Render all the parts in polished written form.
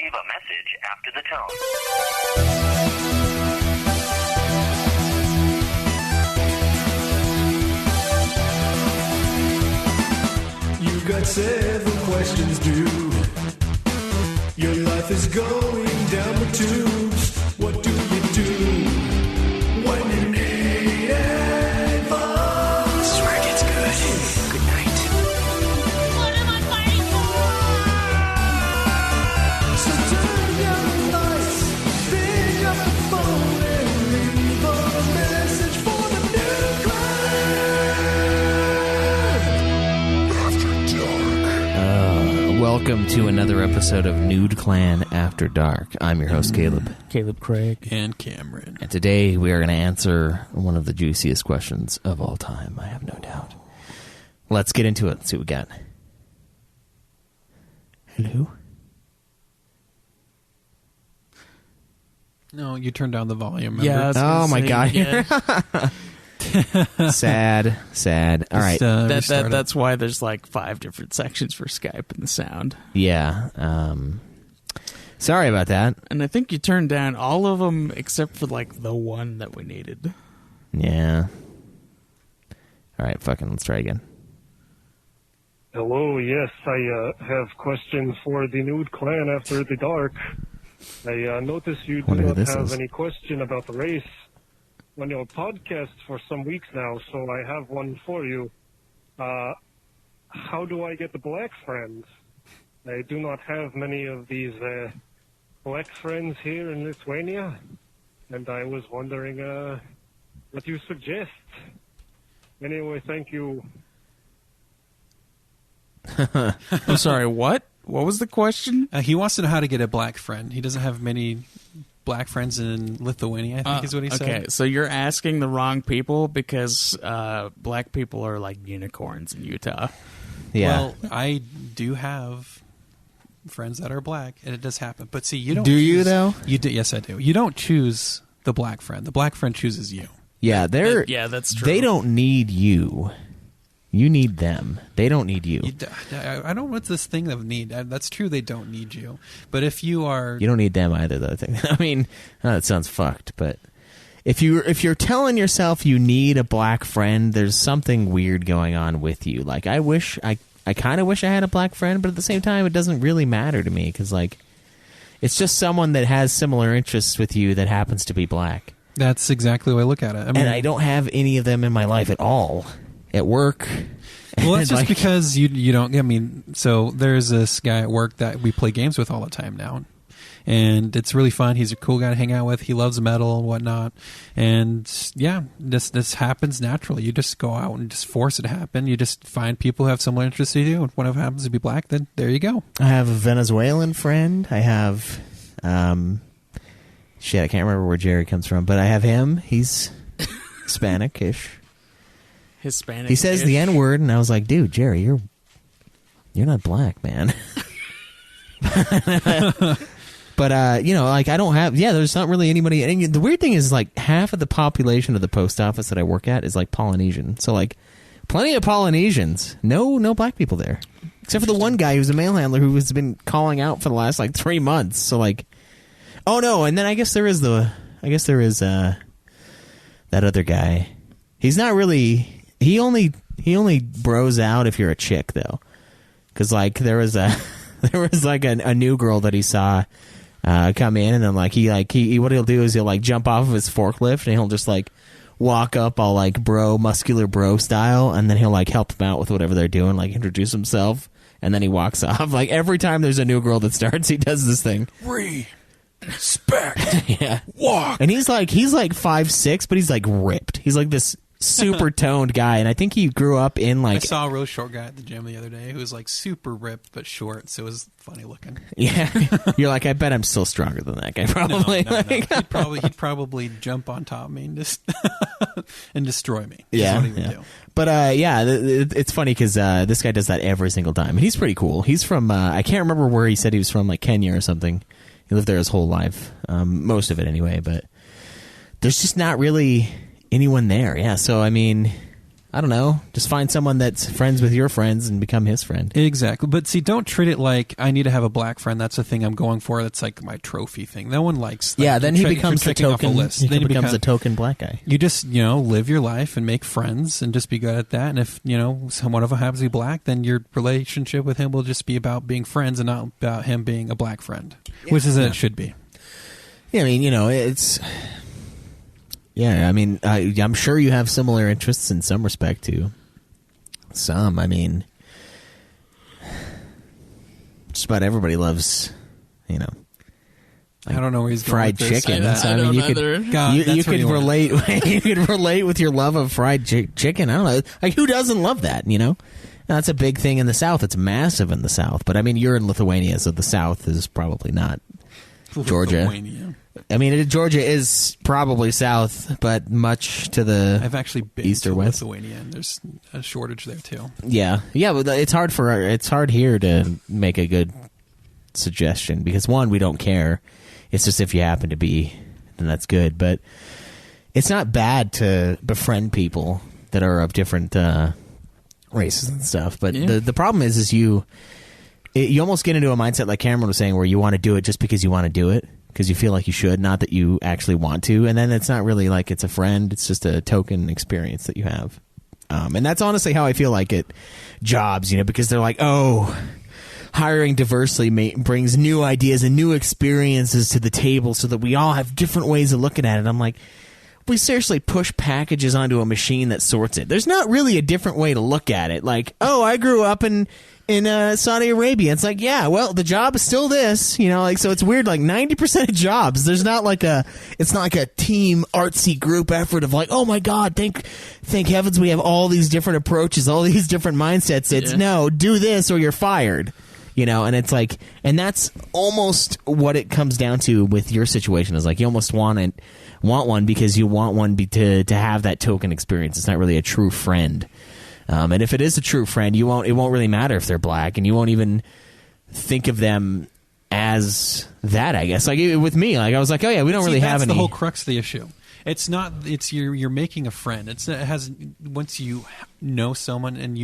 leave a message after the tone. You got 7 questions, dude. Your life is going down the tubes. What do you do when you need advice? This is where it gets good. Good night. What am I fighting for? So turn down the lights, pick up the phone, and leave a message for the new Welcome to another episode of Nude Clan After Dark. I'm your host, Caleb. Caleb Craig. And Cameron. And today we are going to answer one of the juiciest questions of all time, I have no doubt. Let's get into it. Let's see what we got. Hello? No, you turned down the volume. Remember? Yeah. Oh my God. Yeah. Sad. All right. That's why there's like 5 different sections for Skype and the sound. Yeah. Sorry about that. And I think you turned down all of them except for like the one that we needed. Yeah. All right. Fucking let's try again. Hello, yes, I have questions for the Nude Clan After the Dark. I notice you do Wonder who not this have is. any question about the race on your podcast for some weeks now, so I have one for you. How do I get the black friends? I do not have many of these black friends here in Lithuania, and I was wondering what you suggest. Anyway, thank you. I'm sorry, what? What was the question? He wants to know how to get a black friend. He doesn't have many black friends in Lithuania, I think is what he said. Okay, so you're asking the wrong people because black people are like unicorns in Utah. Yeah. Well, I do have friends that are black, and it does happen. But see, you don't Do you, choose- though? You do, yes, I do. You don't choose the black friend. The black friend chooses you. Yeah, Yeah, that's true. They don't need you. You need them. They don't need you. I don't want this thing of need. That's true, they don't need you. But if you are... You don't need them either, though. I mean, that sounds fucked, but if you're telling yourself you need a black friend, there's something weird going on with you. Like, I kind of wish I had a black friend, but at the same time, it doesn't really matter to me because, like, it's just someone that has similar interests with you that happens to be black. That's exactly the way I look at it. I mean, And I don't have any of them in my life at all. At work. Well, that's just Like- because you don't. I mean, so there's this guy at work that we play games with all the time now, and it's really fun. He's a cool guy to hang out with. He loves metal and whatnot, and yeah, this happens naturally. You just go out and just force it to happen. You just find people who have similar interests to you. And one of them happens to be black, then there you go. I have a Venezuelan friend. I have, shit, I can't remember where Jerry comes from, but I have him. He's Hispanic-ish. Hispanic. He says the N-word, and I was like, dude, Jerry, you're not black, man. But, like, I don't have... Yeah, there's not really anybody... And the weird thing is, like, half of the population of the post office that I work at is, like, Polynesian. So, like, plenty of Polynesians. No black people there. Except for the one guy who's a mail handler who has been calling out for the last, like, 3 months. So, like... Oh, no, and then I guess there is that other guy. He's not really... He only bros out if you're a chick, though. Because, like, there was a new girl that he saw come in, and then he what he'll do is he'll like jump off of his forklift and he'll just like walk up all like muscular bro style, and then he'll like help them out with whatever they're doing, like introduce himself, and then he walks off. Like every time there's a new girl that starts, he does this thing. Respect. Yeah. Walk. And he's like 5'6", but he's like ripped. He's like this super toned guy, and I think he grew up in like... I saw a real short guy at the gym the other day who was like super ripped but short, so it was funny looking. Yeah. You're like, I bet I'm still stronger than that guy, probably. No. He'd probably jump on top of me and just and destroy me. Yeah, That's what he would do. But it's funny because this guy does that every single time, and he's pretty cool. He's from I can't remember where he said he was from, like Kenya or something. He lived there his whole life, most of it anyway. But there's just not really anyone there. Yeah, so I mean, I don't know. Just find someone that's friends with your friends and become his friend. Exactly. But see, don't treat it like I need to have a black friend. That's the thing I'm going for. That's like my trophy thing. No one likes that. Yeah, then he becomes the token. He Then becomes a token black guy. You just, live your life and make friends and just be good at that. And if, one of them happens to be black, then your relationship with him will just be about being friends and not about him being a black friend, which is it should be. Yeah, I mean, it's... Yeah, I mean, I'm sure you have similar interests in some respect, too. Some, I mean... Just about everybody loves, I don't know where he's fried going with this. chicken. I don't either. You could relate. You could relate with your love of fried chicken. I don't know. Like, who doesn't love that? That's a big thing in the South. It's massive in the South. But I mean, you're in Lithuania, so the South is probably not Georgia. Lithuania. I mean, Georgia is probably South, but much to the I've actually been east or to west. Lithuania, and there's a shortage there too. Yeah, but it's hard here to make a good suggestion because one, we don't care. It's just if you happen to be, then that's good. But it's not bad to befriend people that are of different races and stuff. But the problem is you almost get into a mindset like Cameron was saying, where you want to do it just because you want to do it. Because you feel like you should, not that you actually want to. And then it's not really like it's a friend. It's just a token experience that you have. And that's honestly how I feel like at jobs, because they're like, oh, hiring diversely brings new ideas and new experiences to the table so that we all have different ways of looking at it. I'm like, we seriously push packages onto a machine that sorts it. There's not really a different way to look at it. Like, oh, I grew up in Saudi Arabia. It's like, yeah, well, the job is still this, so it's weird. Like 90% of jobs, it's not like a team artsy group effort of like, oh my God, thank heavens we have all these different approaches, all these different mindsets. It's no, do this or you're fired, and it's like, and that's almost what it comes down to with your situation is like, you almost want one because you want one to have that token experience. It's not really a true friend. And if it is a true friend, it won't really matter if they're black, and you won't even think of them as that, I guess. Like with me, like I was like, oh yeah, we don't really have any. That's the whole crux of the issue. It's not. It's you're making a friend. It has once you know someone and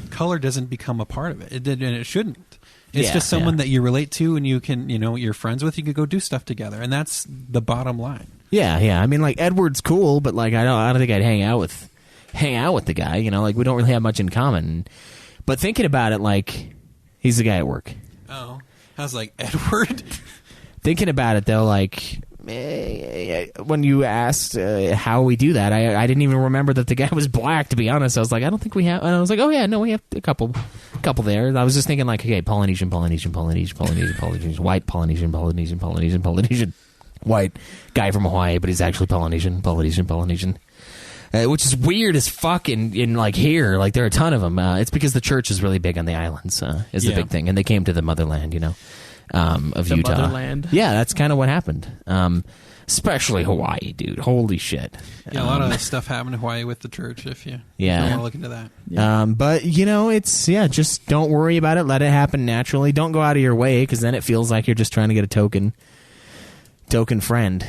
color doesn't become a part of it, and it shouldn't. It's just someone that you relate to and you can you're friends with. You could go do stuff together, and that's the bottom line. Yeah. I mean, like Edward's cool, but like I don't think I'd hang out with the guy, like we don't really have much in common. But thinking about it, like he's the guy at work. Oh, I was like, Edward? Thinking about it though, like when you asked how we do that, I didn't even remember that the guy was black, to be honest. I was like, I don't think we have, and I was like, oh yeah, no, we have a couple there. I was just thinking like, okay, Polynesian, white Polynesian, white guy from Hawaii, but he's actually Polynesian. Which is weird as fuck in like here. Like there are a ton of them. It's because the church is really big on the islands, is the big thing. And they came to the motherland, of the Utah. Motherland. Yeah, that's kind of what happened. Especially Hawaii, dude. Holy shit. Yeah, a lot of stuff happened in Hawaii with the church if you don't want to look into that. But, it's, just don't worry about it. Let it happen naturally. Don't go out of your way because then it feels like you're just trying to get a token friend.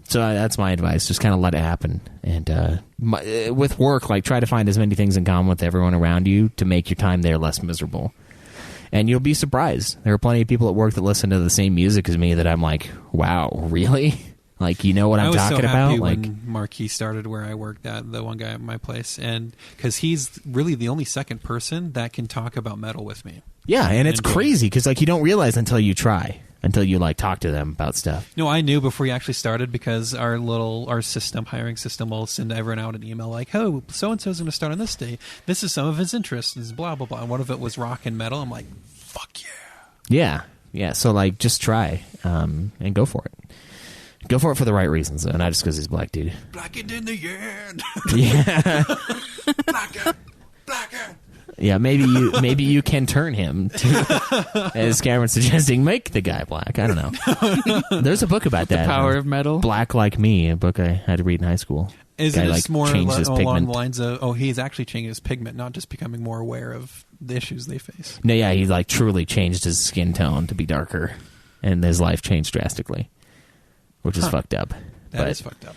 So that's my advice. Just kind of let it happen. And with work, like try to find as many things in common with everyone around you to make your time there less miserable. And you'll be surprised. There are plenty of people at work that listen to the same music as me that I'm like, wow, really? Like, what I'm talking about? I was so happy when Marquis started where I worked at, the one guy at my place. And because he's really the only second person that can talk about metal with me. Yeah, and it's crazy because like you don't realize until you try. Until you like talk to them about stuff. No, I knew before he actually started because our hiring system will send everyone out an email like, "Oh, so and so's going to start on this day. This is some of his interests. Is blah blah blah." And one of it was rock and metal. I'm like, "Fuck yeah!" Yeah. So like, just try and go for it. Go for it for the right reasons, and not just because he's black, dude. Black it in the end. Yeah. Black it. Yeah, maybe you can turn him to, as Cameron's suggesting, make the guy black. I don't know. There's a book about that. The Power of Metal. Black Like Me, a book I had to read in high school. Is it like, more along the pigment. lines of, he's actually changing his pigment, not just becoming more aware of the issues they face? No, yeah, he like truly changed his skin tone to be darker, and his life changed drastically, which is fucked up. That is fucked up.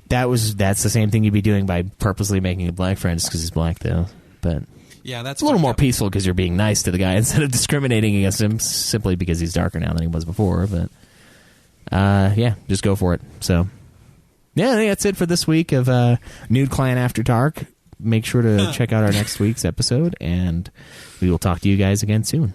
that's the same thing you'd be doing by purposely making a black friend just because he's black, though. But Yeah, that's it's a little fucked more up. peaceful because you're being nice to the guy instead of discriminating against him simply because he's darker now than he was before. But yeah, just go for it. So yeah, I think that's it for this week of Nude Clan After Dark. Make sure to check out our next week's episode, and we will talk to you guys again soon.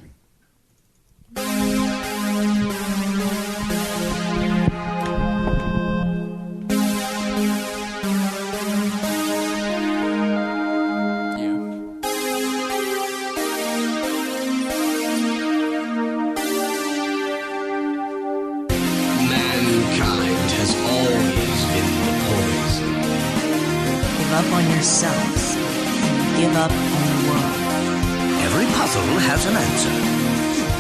Mankind has always been the poison. Give up on yourselves and give up on the world. Every puzzle has an answer.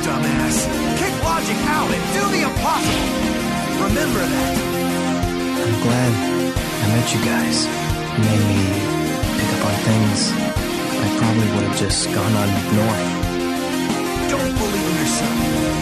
Dumbass. Kick logic out and do the impossible. Remember that. I'm glad I met you guys. You made me pick up on things I probably would have just gone on ignoring. Don't believe in yourself.